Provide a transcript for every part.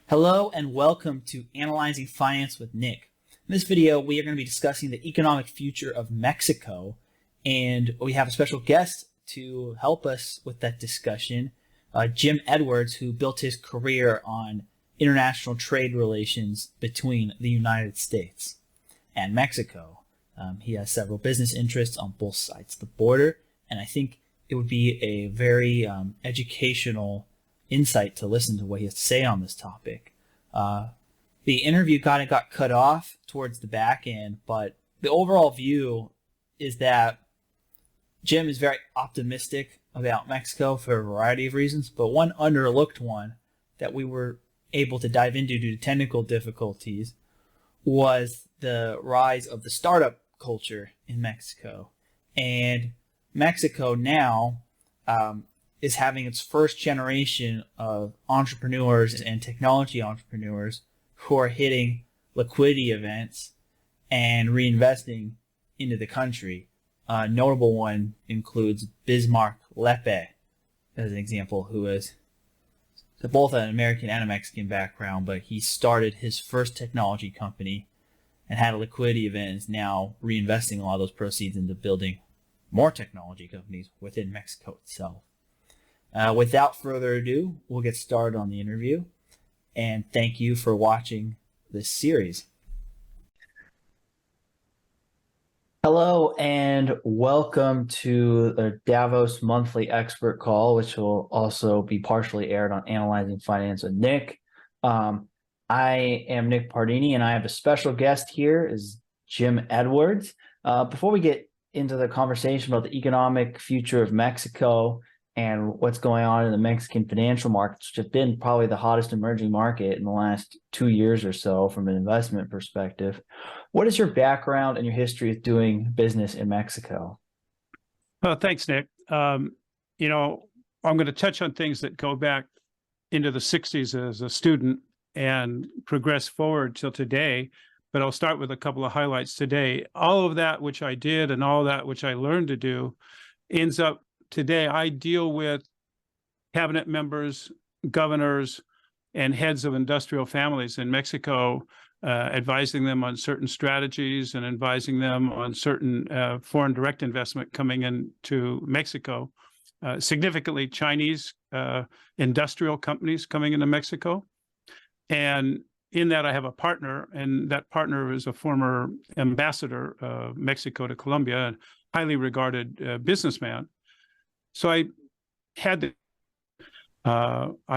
Hello and welcome to Analyzing Finance with Nick. In this video, we are going to be discussing the economic future of Mexico, and we have a special guest to help us with that discussion, Jim Edwards, who built his career on international trade relations between the United States and Mexico. He has several business interests on both sides of the border, and I think it would be a very educational insight to listen to what he has to say on this topic. The interview kind of got cut off towards the back end, but the overall view is that Jim is very optimistic about Mexico for a variety of reasons, but one underlooked one that we were able to dive into due to technical difficulties was the rise of the startup culture in Mexico. And Mexico now is having its first generation of entrepreneurs and technology entrepreneurs who are hitting liquidity events and reinvesting into the country. A notable one includes Bismarck Lepe, as an example, who is both an American and a Mexican background, but he started his first technology company and had a liquidity event and is now reinvesting a lot of those proceeds into building more technology companies within Mexico itself. Without further ado, we'll get started on the interview, and thank you for watching this series. Hello and welcome to the Davos Monthly Expert Call, which will also be partially aired on Analyzing Finance with Nick. I am Nick Pardini, and I have a special guest here is Jim Edwards. Before we get into the conversation about the economic future of Mexico and what's going on in the Mexican financial markets, which have been probably the hottest emerging market in the last 2 years or so from an investment perspective, what is your background and your history of doing business in Mexico? Thanks, Nick. I'm going to touch on things that go back into the 60s as a student and progress forward till today, but I'll start with a couple of highlights today. All of that which I did and all that which I learned to do ends up today. I deal with cabinet members, governors, and heads of industrial families in Mexico, advising them on certain strategies and advising them on certain foreign direct investment coming into Mexico, significantly Chinese industrial companies coming into Mexico. And in that, I have a partner, and that partner is a former ambassador of Mexico to Colombia, a highly regarded businessman. So I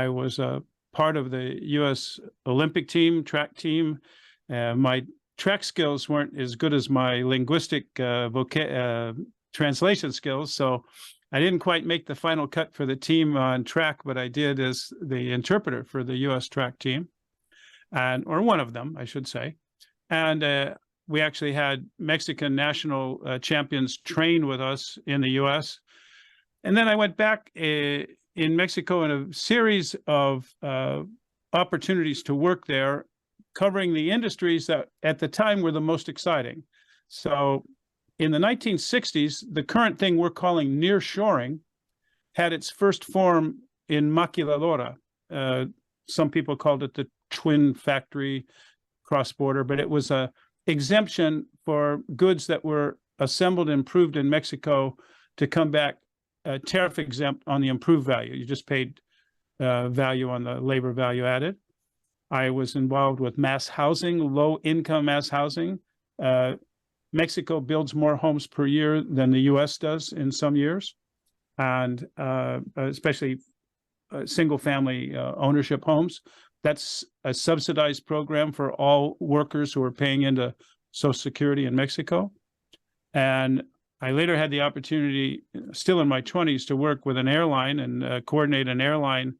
was a part of the U.S. Olympic team, track team. My track skills weren't as good as my linguistic translation skills, so I didn't quite make the final cut for the team on track, but I did as the interpreter for the U.S. track team, or one of them, I should say. And we actually had Mexican national champions train with us in the U.S., and then I went back in Mexico in a series of opportunities to work there, covering the industries that at the time were the most exciting. So in the 1960s, the current thing we're calling nearshoring had its first form in Maquiladora. Some people called it the twin factory cross-border, but it was a exemption for goods that were assembled and improved in Mexico to come back tariff exempt on the improved value. You just paid value on the labor value added. I was involved with mass housing, low income mass housing. Mexico builds more homes per year than the US does in some years, and especially single family ownership homes. That's a subsidized program for all workers who are paying into Social Security in Mexico. And I later had the opportunity, still in my 20s, to work with an airline and coordinate an airline.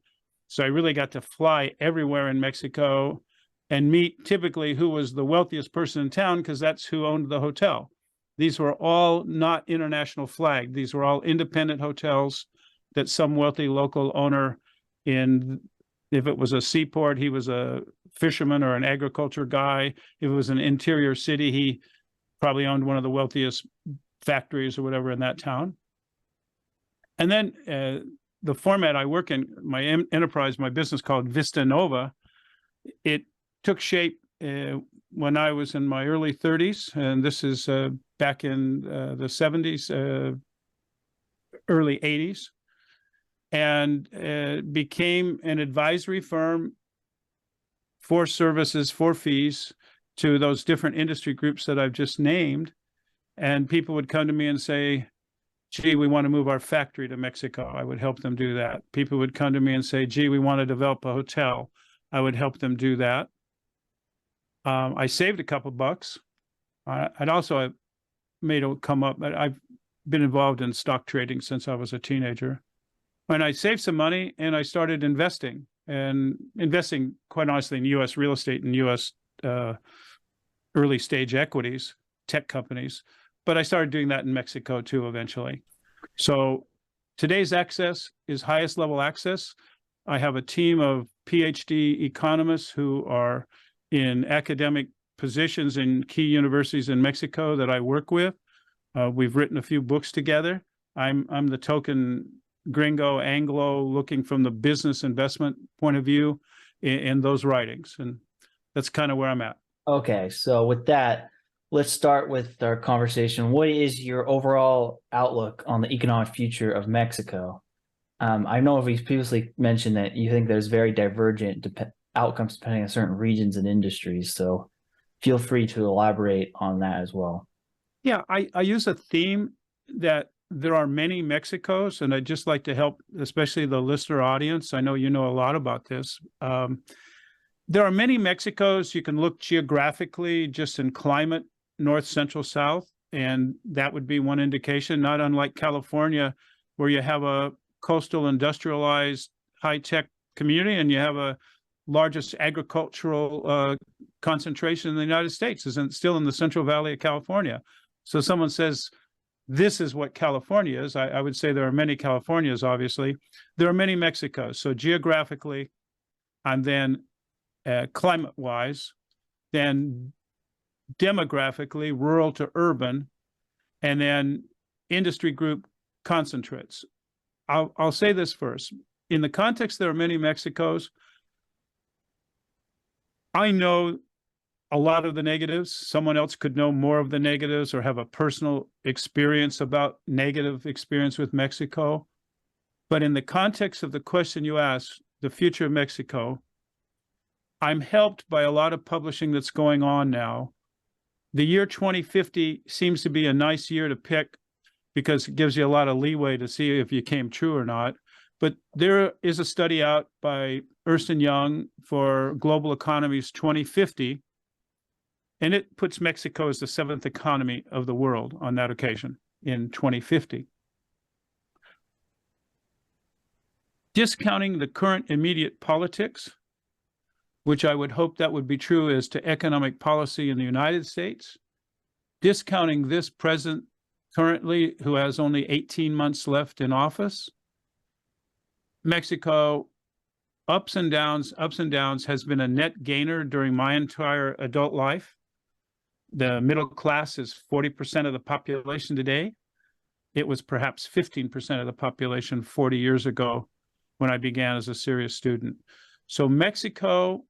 So I really got to fly everywhere in Mexico and meet typically who was the wealthiest person in town, because that's who owned the hotel. These were all not international flagged. These were all independent hotels that some wealthy local owner if it was a seaport, he was a fisherman or an agriculture guy. If it was an interior city, he probably owned one of the wealthiest factories or whatever in that town. And then the format I work in, my enterprise, my business called Vista Nova, it took shape when I was in my early 30s, and this is back in the 70s, early 80s, and became an advisory firm for services, for fees to those different industry groups that I've just named. And people would come to me and say, gee, we want to move our factory to Mexico. I would help them do that. People would come to me and say, gee, we want to develop a hotel. I would help them do that. I saved a couple bucks. I'd also made it come up, but I've been involved in stock trading since I was a teenager. And I saved some money and I started investing, and investing, quite honestly, in U.S. real estate and U.S. Early stage equities, tech companies. But I started doing that in Mexico too, eventually. So today's access is highest level access. I have a team of PhD economists who are in academic positions in key universities in Mexico that I work with. We've written a few books together. I'm the token gringo, Anglo, looking from the business investment point of view in those writings. And that's kind of where I'm at. Okay, so with that, let's start with our conversation. What is your overall outlook on the economic future of Mexico? I know we've previously mentioned that you think there's very divergent outcomes depending on certain regions and industries. So feel free to elaborate on that as well. Yeah, I use a theme that there are many Mexicos, and I'd just like to help, especially the listener audience. I know you know a lot about this. There are many Mexicos. You can look geographically just in climate, north, central, south, and that would be one indication, not unlike California, where you have a coastal industrialized high-tech community and you have a largest agricultural concentration in the United States, is still in the Central Valley of California. So someone says, this is what California is. I would say there are many Californias, obviously. There are many Mexicos. So geographically, and then climate-wise, then demographically, rural to urban, and then industry group concentrates. I'll say this first. In the context, there are many Mexicos. I know a lot of the negatives. Someone else could know more of the negatives or have a personal experience about negative experience with Mexico. But in the context of the question you asked, the future of Mexico, I'm helped by a lot of publishing that's going on now. The year 2050 seems to be a nice year to pick because it gives you a lot of leeway to see if you came true or not. But there is a study out by Ernst & Young for Global Economies 2050, and it puts Mexico as the 7th economy of the world on that occasion in 2050. Discounting the current immediate politics, which I would hope that would be true as to economic policy in the United States, discounting this president currently, who has only 18 months left in office, Mexico, ups and downs, has been a net gainer during my entire adult life. The middle class is 40% of the population today. It was perhaps 15% of the population 40 years ago when I began as a serious student. So Mexico,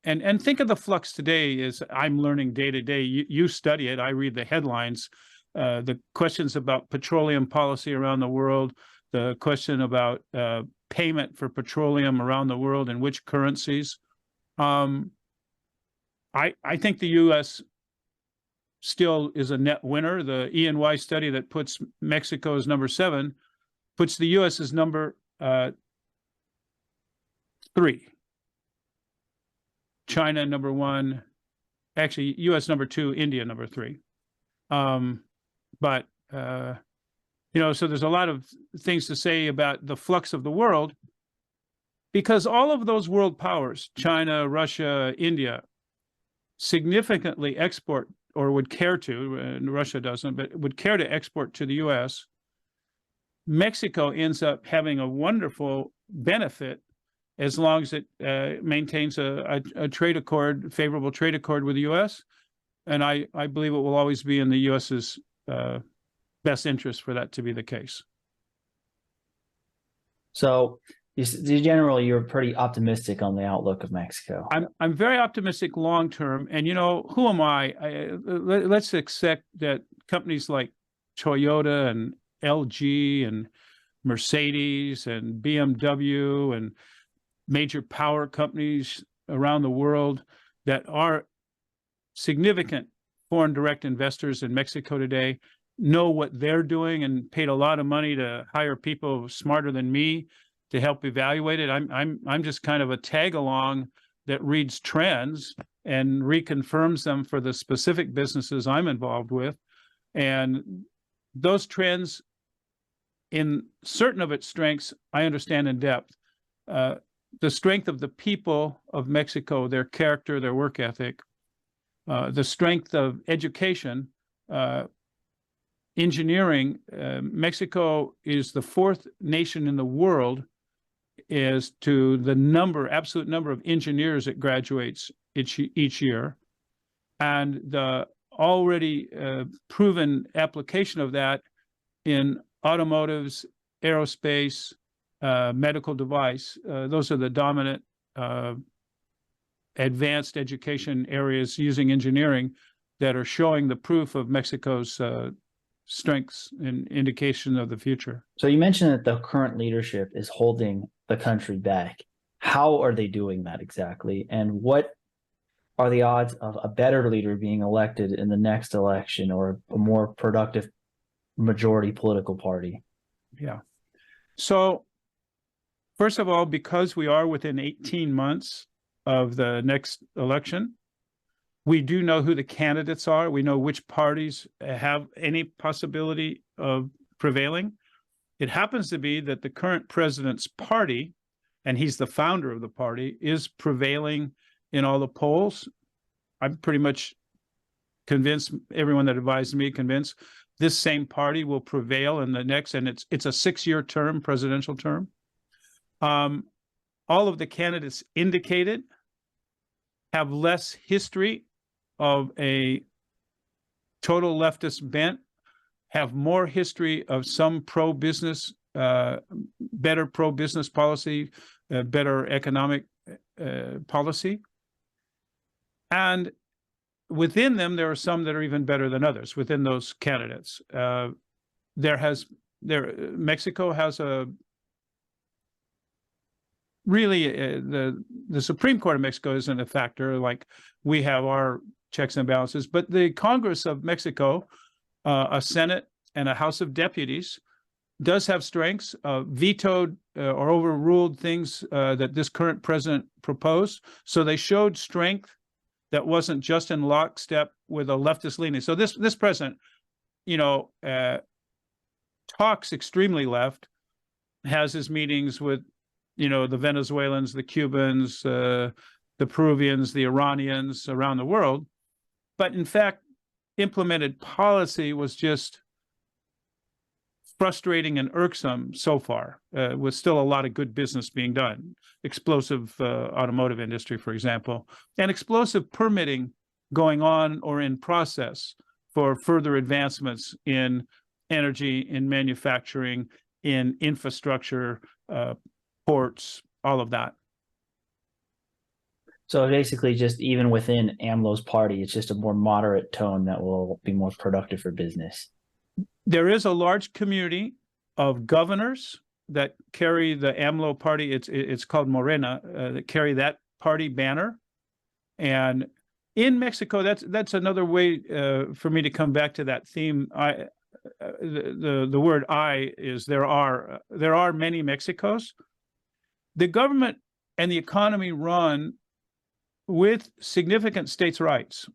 and think of the flux today as I'm learning day to day. You study it, I read the headlines, the questions about petroleum policy around the world, the question about payment for petroleum around the world and which currencies. I think the U.S. still is a net winner. The E&Y study that puts Mexico as number 7 puts the U.S. as number 3. China number 1, actually U.S. number 2, India number 3. So there's a lot of things to say about the flux of the world, because all of those world powers, China, Russia, India, significantly export, or would care to, and Russia doesn't, but would care to export to the U.S. Mexico ends up having a wonderful benefit as long as it maintains a trade accord, favorable trade accord with the U.S. And I believe it will always be in the U.S.'s best interest for that to be the case. So Generally, you're pretty optimistic on the outlook of Mexico. I'm very optimistic long term, and who am I? Let's accept that companies like Toyota and LG and Mercedes and BMW and major power companies around the world that are significant foreign direct investors in Mexico today know what they're doing and paid a lot of money to hire people smarter than me to help evaluate it. I'm just kind of a tag along that reads trends and reconfirms them for the specific businesses I'm involved with. And those trends, in certain of its strengths, I understand in depth. The strength of the people of Mexico, their character, their work ethic, the strength of education, engineering. Mexico is the fourth nation in the world as to the absolute number of engineers it graduates each year. And the already proven application of that in automotives, aerospace, medical device. Those are the dominant advanced education areas using engineering that are showing the proof of Mexico's strengths and indication of the future. So you mentioned that the current leadership is holding the country back. How are they doing that exactly? And what are the odds of a better leader being elected in the next election, or a more productive majority political party? Yeah. So first of all, because we are within 18 months of the next election, we do know who the candidates are. We know which parties have any possibility of prevailing. It happens to be that the current president's party, and he's the founder of the party, is prevailing in all the polls. I'm pretty much convinced, everyone that advised me convinced, this same party will prevail in the next, and it's a 6-year term, presidential term. All of the candidates indicated have less history of a total leftist bent, have more history of some pro-business, better pro-business policy, better economic policy. And within them, there are some that are even better than others within those candidates. Mexico has the Supreme Court of Mexico isn't a factor like we have our checks and balances, but the Congress of Mexico, a Senate and a House of Deputies, does have strengths, vetoed or overruled things that this current president proposed. So they showed strength that wasn't just in lockstep with a leftist leaning. So this president, talks extremely left, has his meetings with, the Venezuelans, the Cubans, the Peruvians, the Iranians around the world. But in fact, implemented policy was just frustrating and irksome so far, with still a lot of good business being done. Explosive automotive industry, for example, and explosive permitting going on or in process for further advancements in energy, in manufacturing, in infrastructure, ports, all of that. So basically, just even within AMLO's party, it's just a more moderate tone that will be more productive for business. There is a large community of governors that carry the AMLO party. It's called Morena, that carry that party banner. And in Mexico, that's another way for me to come back to that theme. The word "I" is there are many Mexicos. The government and the economy run with significant states' rights,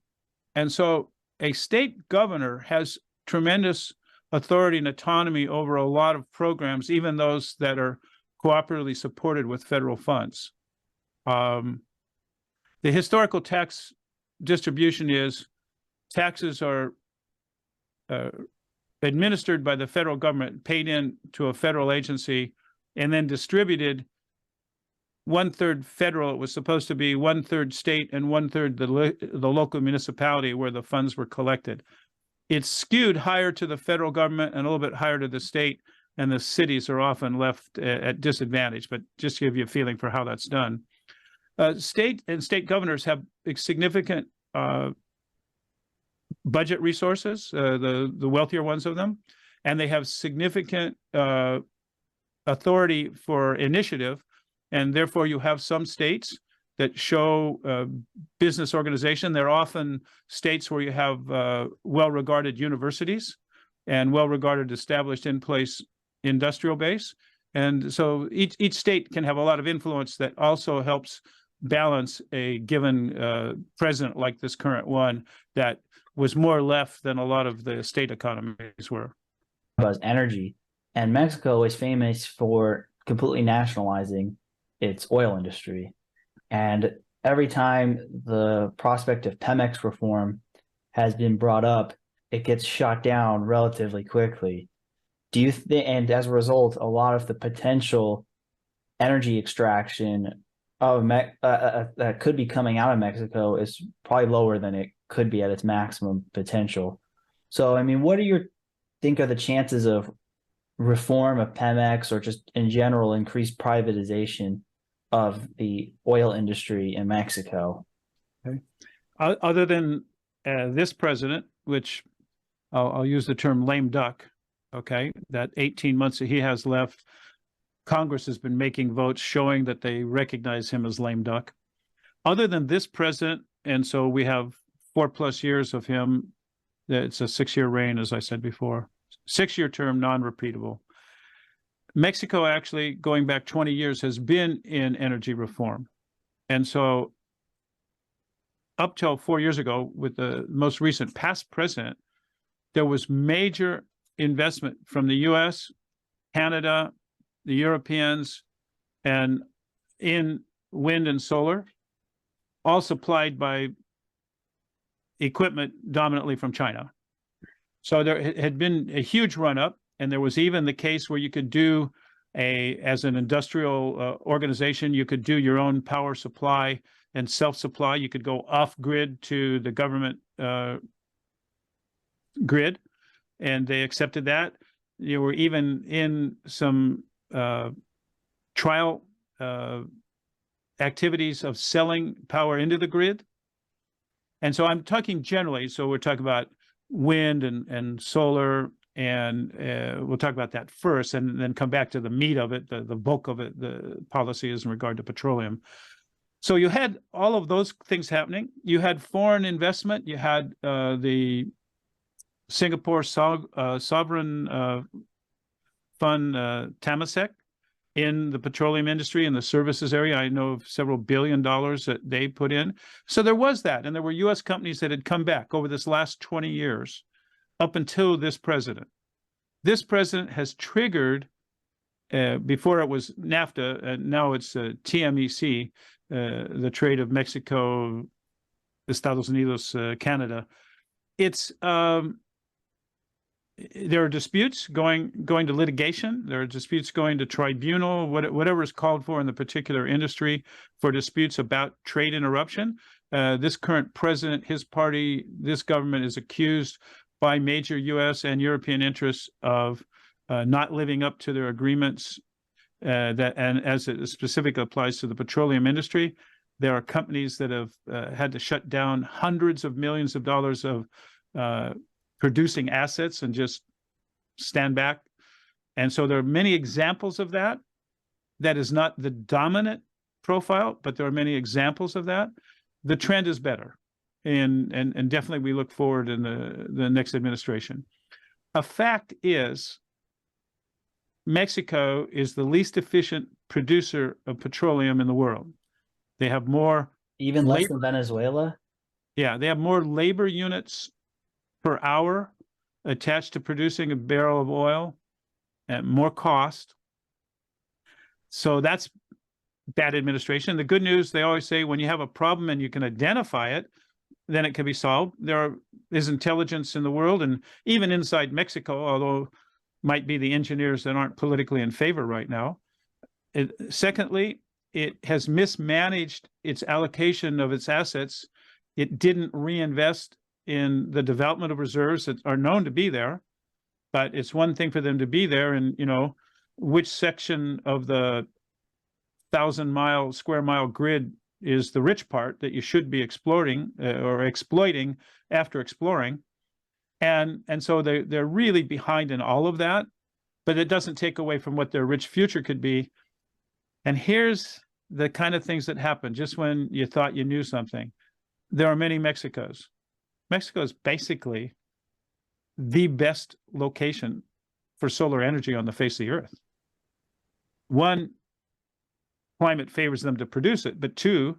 and so a state governor has tremendous authority and autonomy over a lot of programs, even those that are cooperatively supported with federal funds. The historical tax distribution is taxes are administered by the federal government, paid in to a federal agency, and then distributed 1/3 federal. It was supposed to be 1/3 state and 1/3 the local municipality where the funds were collected. It's skewed higher to the federal government and a little bit higher to the state and the cities are often left at disadvantage. But just to give you a feeling for how that's done. State and state governors have significant budget resources, the wealthier ones of them, and they have significant authority for initiative, and therefore you have some states that show business organization. They're often states where you have well-regarded universities and well-regarded established in-place industrial base. And so each state can have a lot of influence that also helps balance a given president like this current one that was more left than a lot of the state economies were. About energy, and Mexico is famous for completely nationalizing its oil industry. And every time the prospect of Pemex reform has been brought up, it gets shot down relatively quickly. Do you and as a result, a lot of the potential energy extraction of that could be coming out of Mexico is probably lower than it could be at its maximum potential. So, I mean, what do you think are the chances of reform of Pemex, or just in general increased privatization of the oil industry in Mexico? Okay. Other than this president, which I'll use the term lame duck, okay, that 18 months that he has left, Congress has been making votes showing that they recognize him as lame duck. Other than this president, and so we have 4+ years of him, it's a 6-year reign, as I said before, 6-year term, non-repeatable. Mexico actually, going back 20 years, has been in energy reform. And so up till 4 years ago, with the most recent past president, there was major investment from the US, Canada, the Europeans, and in wind and solar, all supplied by equipment dominantly from China. So there had been a huge run-up, and there was even the case where you could do as an industrial organization, you could do your own power supply and self-supply. You could go off-grid to the government grid, and they accepted that. You were even in some trial activities of selling power into the grid. And so I'm talking generally, so we're talking about wind and solar, and we'll talk about that first and then come back to the meat of it, the bulk of it, the policy is in regard to petroleum. So you had all of those things happening. You had foreign investment. You had the Singapore sovereign fund, Temasek, in the petroleum industry and the services area. I know of several $1 billion that they put in. So there was that. And there were U.S. companies that had come back over this last 20 years up until this president. This president has triggered, before it was NAFTA, and now it's TMEC, the trade of Mexico, Estados Unidos, Canada. It's there are disputes going to litigation. There are disputes going to tribunal, whatever is called for in the particular industry for disputes about trade interruption. This current president, his party, this government is accused by major U.S. and European interests of not living up to their agreements. And as it specifically applies to the petroleum industry, there are companies that have had to shut down hundreds of millions of dollars of producing assets and just stand back. And so there are many examples of that. That is not the dominant profile, but there are many examples of that. The trend is better. And definitely we look forward in the next administration. A fact is, Mexico is the least efficient producer of petroleum in the world. They have more... Even less than Venezuela? Yeah, they have more labor units per hour attached to producing a barrel of oil at more cost. So that's bad administration. The good news, they always say, when you have a problem and you can identify it, then it can be solved. There is intelligence in the world, and even inside Mexico, although might be the engineers that aren't politically in favor right now. Secondly, it has mismanaged its allocation of its assets. It didn't reinvest in the development of reserves that are known to be there, But it's one thing for them to be there, and which section of the 1,000 square mile grid is the rich part that you should be exploring or exploiting after exploring. And so they're really behind in all of that, but it doesn't take away from what their rich future could be. And here's the kind of things that happen just when you thought you knew something. There are many Mexicos. Mexico is basically the best location for solar energy on the face of the earth. One, climate favors them to produce it, but two,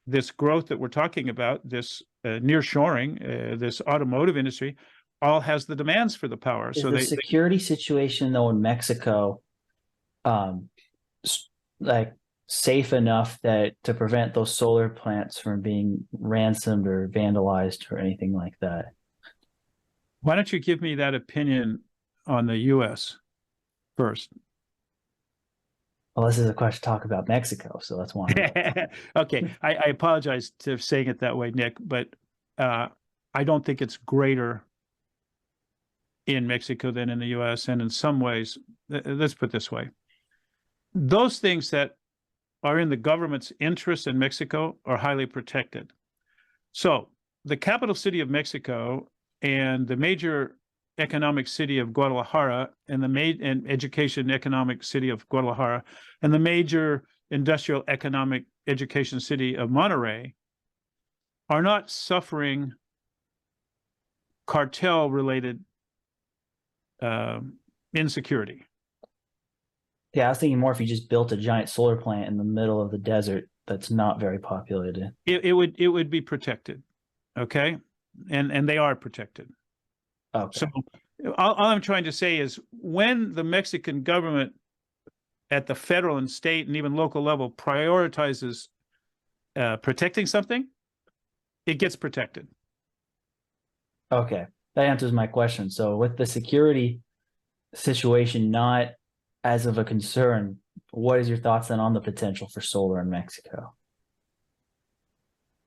this growth that we're talking about, this nearshoring, this automotive industry, all has the demands for the power. Is the security situation though in Mexico, like safe enough that to prevent those solar plants from being ransomed or vandalized or anything like that? Why don't you give me that opinion on the U.S. first? Well, this is a question to talk about Mexico, so that's why. Okay, I apologize to saying it that way, Nick, but I don't think it's greater in Mexico than in the U.S. And in some ways, let's put it this way. Those things that are in the government's interest in Mexico are highly protected. So the capital city of Mexico and the major economic city of Guadalajara and the education economic city of Guadalajara and the major industrial economic education city of Monterrey are not suffering cartel-related insecurity. Yeah, I was thinking more if you just built a giant solar plant in the middle of the desert that's not very populated. It would be protected, okay? And they are protected. Okay. So all I'm trying to say is when the Mexican government at the federal and state and even local level prioritizes protecting something, it gets protected. Okay, that answers my question. So with the security situation not as of a concern, what is your thoughts then on the potential for solar in Mexico?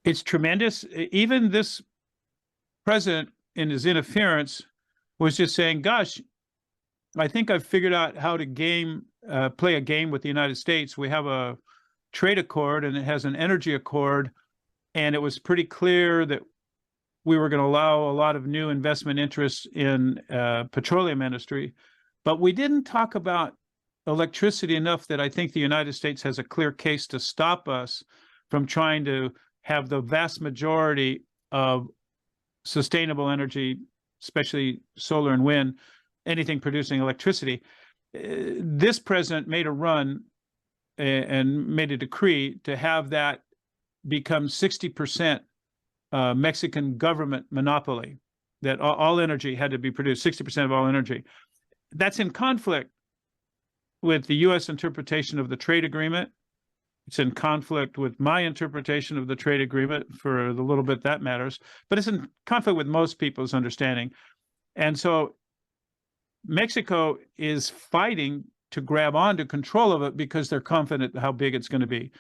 It's tremendous. Even this president in his interference was just saying, gosh, I think I've figured out how to play a game with the United States. We have a trade accord and it has an energy accord. And it was pretty clear that we were going to allow a lot of new investment interests in petroleum industry. But we didn't talk about electricity enough that I think the United States has a clear case to stop us from trying to have the vast majority of sustainable energy, especially solar and wind, anything producing electricity. This president made a run and made a decree to have that become 60% Mexican government monopoly, that all energy had to be produced, 60% of all energy. That's in conflict with the U.S. interpretation of the trade agreement. It's in conflict with my interpretation of the trade agreement for the little bit that matters, but it's in conflict with most people's understanding. And so Mexico is fighting to grab onto control of it because they're confident how big it's going to be.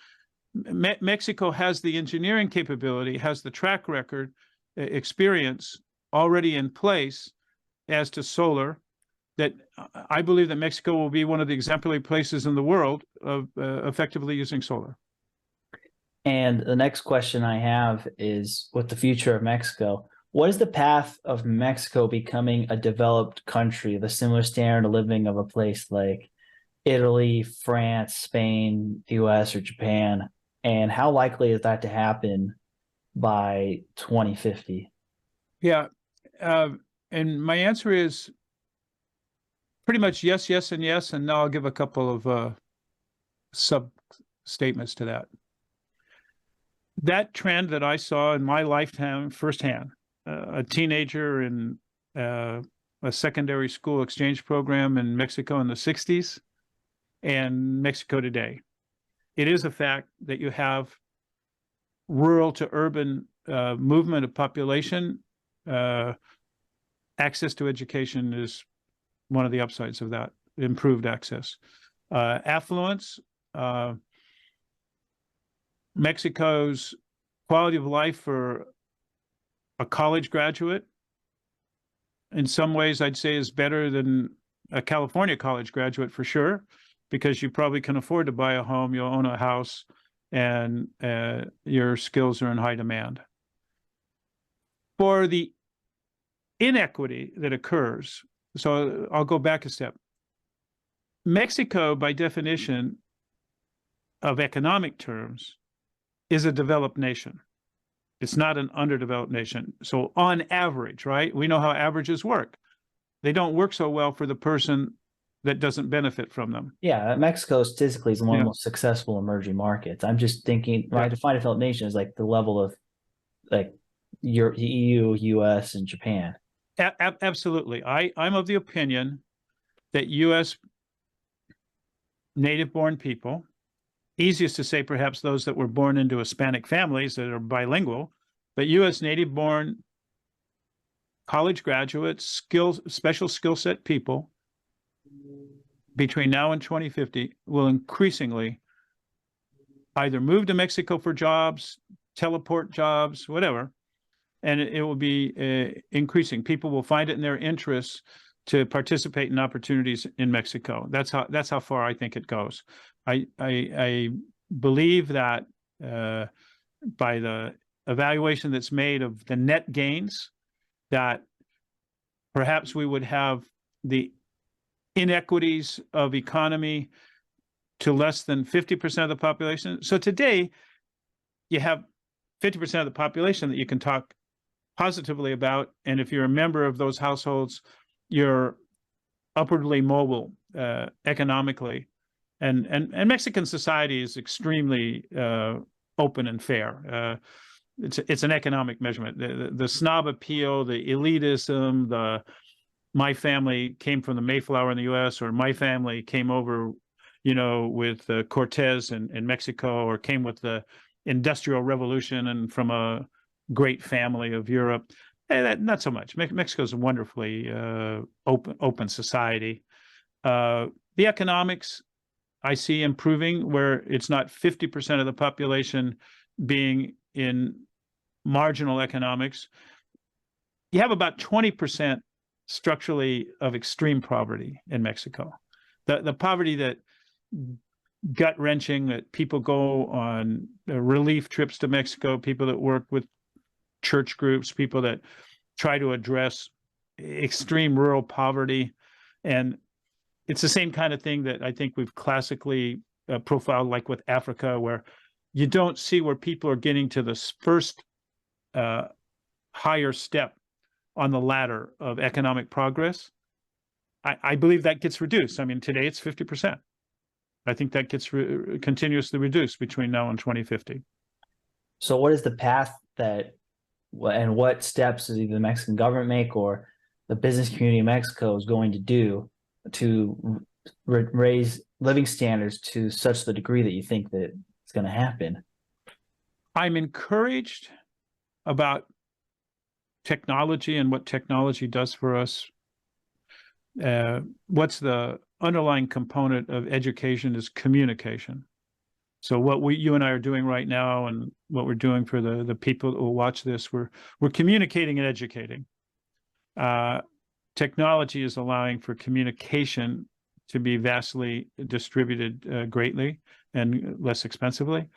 Mexico has the engineering capability, has the track record, experience already in place as to solar, that I believe that Mexico will be one of the exemplary places in the world of effectively using solar. And the next question I have is, with the future of Mexico, what is the path of Mexico becoming a developed country, the similar standard of living of a place like Italy, France, Spain, the US, or Japan? And how likely is that to happen by 2050? Yeah. And my answer is pretty much yes, yes, and yes. And now I'll give a couple of sub-statements to that. That trend that I saw in my lifetime firsthand, a teenager in a secondary school exchange program in Mexico in the 60s and Mexico today. It is a fact that you have rural to urban movement of population. Access to education is one of the upsides of that, improved access. Affluence, Mexico's quality of life for a college graduate in some ways, I'd say is better than a California college graduate for sure, because you probably can afford to buy a home, you'll own a house, and your skills are in high demand. For the inequity that occurs, so I'll go back a step. Mexico, by definition of economic terms, is a developed nation. It's not an underdeveloped nation. So on average, right, we know how averages work. They don't work so well for the person that doesn't benefit from them. Yeah, Mexico statistically is one of Yeah. the most successful emerging markets. I'm just thinking, when I Yeah. define a developed nation as like the level of like the EU, US, and Japan. Absolutely. I'm of the opinion that U.S. native-born people, easiest to say perhaps those that were born into Hispanic families that are bilingual, but U.S. native-born college graduates, special skill set people between now and 2050 will increasingly either move to Mexico for jobs, teleport jobs, whatever, and it will be increasing. People will find it in their interests to participate in opportunities in Mexico. That's how far I think it goes. I believe that by the evaluation that's made of the net gains, that perhaps we would have the inequities of economy to less than 50% of the population. So today, you have 50% of the population that you can talk positively about, and if you're a member of those households, you're upwardly mobile economically, and Mexican society is extremely open and fair. It's an economic measurement. The snob appeal, the elitism, the my family came from the Mayflower in the U.S., or my family came over, with Cortez in Mexico, or came with the Industrial Revolution and from a great family of Europe. Not so much. Mexico's a wonderfully open society. The economics I see improving, where it's not 50% of the population being in marginal economics. You have about 20% structurally of extreme poverty in Mexico. The poverty that gut-wrenching, that people go on relief trips to Mexico, people that work with church groups, people that try to address extreme rural poverty. And it's the same kind of thing that I think we've classically profiled, like with Africa, where you don't see where people are getting to this first higher step on the ladder of economic progress. I believe that gets reduced. I mean, today it's 50%. I think that gets continuously reduced between now and 2050. So what is the path and what steps does either the Mexican government make or the business community of Mexico is going to do to raise living standards to such the degree that you think that it's going to happen? I'm encouraged about technology and what technology does for us. What's the underlying component of education is communication. So what you and I are doing right now, and what we're doing for the people that will watch this, we're communicating and educating. Technology is allowing for communication to be vastly distributed greatly and less expensively.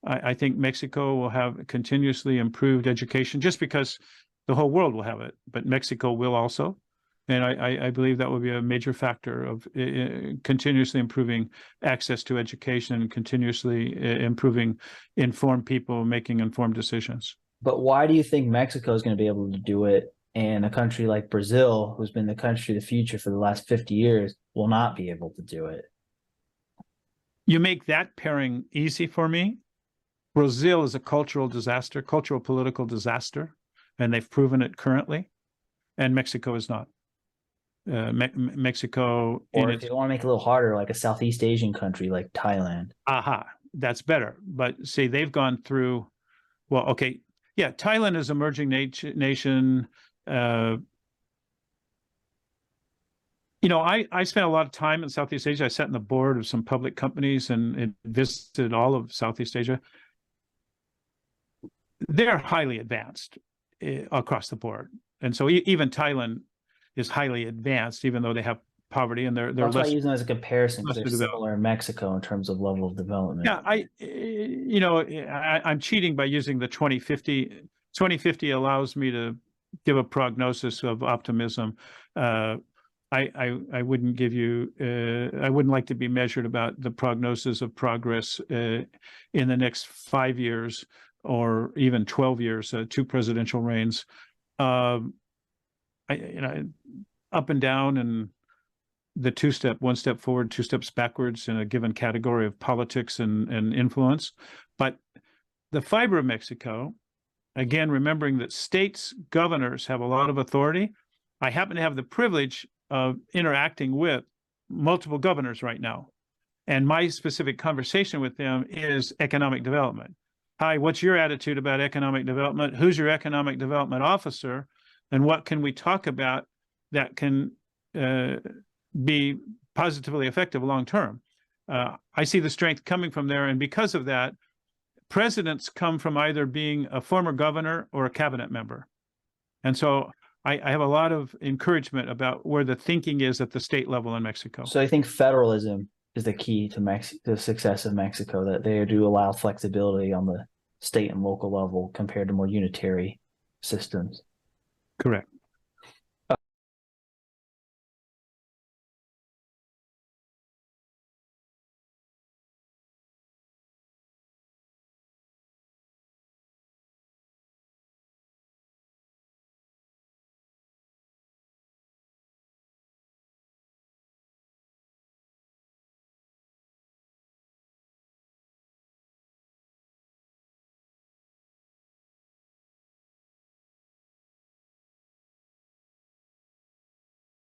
I think Mexico will have continuously improved education, just because the whole world will have it, but Mexico will also. And I believe that will be a major factor of continuously improving access to education and continuously improving informed people making informed decisions. But why do you think Mexico is going to be able to do it, and a country like Brazil, who's been the country of the future for the last 50 years, will not be able to do it? You make that pairing easy for me. Brazil is a cultural political disaster, and they've proven it currently, and Mexico is not. Mexico, or if you want to make it a little harder, like a Southeast Asian country like Thailand. That's better. But see, they've gone through. Well, okay, yeah, Thailand is an emerging nation. I spent a lot of time in Southeast Asia. I sat on the board of some public companies and visited all of Southeast Asia. They're highly advanced across the board, and so even Thailand is highly advanced, even though they have poverty and they're That's why I less use them as a comparison, because they're developed. similar in Mexico in terms of level of development. Yeah, I'm cheating by using the 2050. 2050 allows me to give a prognosis of optimism. I wouldn't give you, I wouldn't like to be measured about the prognosis of progress in the next 5 years or even 12 years, 2 presidential reigns. Up and down, and the 2-step, 1 step forward, 2 steps backwards in a given category of politics and influence. But the fiber of Mexico, again, remembering that states' governors have a lot of authority. I happen to have the privilege of interacting with multiple governors right now. And my specific conversation with them is economic development. Hi, what's your attitude about economic development? Who's your economic development officer? And what can we talk about that can be positively effective long term? I see the strength coming from there. And because of that, presidents come from either being a former governor or a cabinet member. And so I have a lot of encouragement about where the thinking is at the state level in Mexico. So I think federalism is the key to the success of Mexico, that they do allow flexibility on the state and local level compared to more unitary systems. Correct.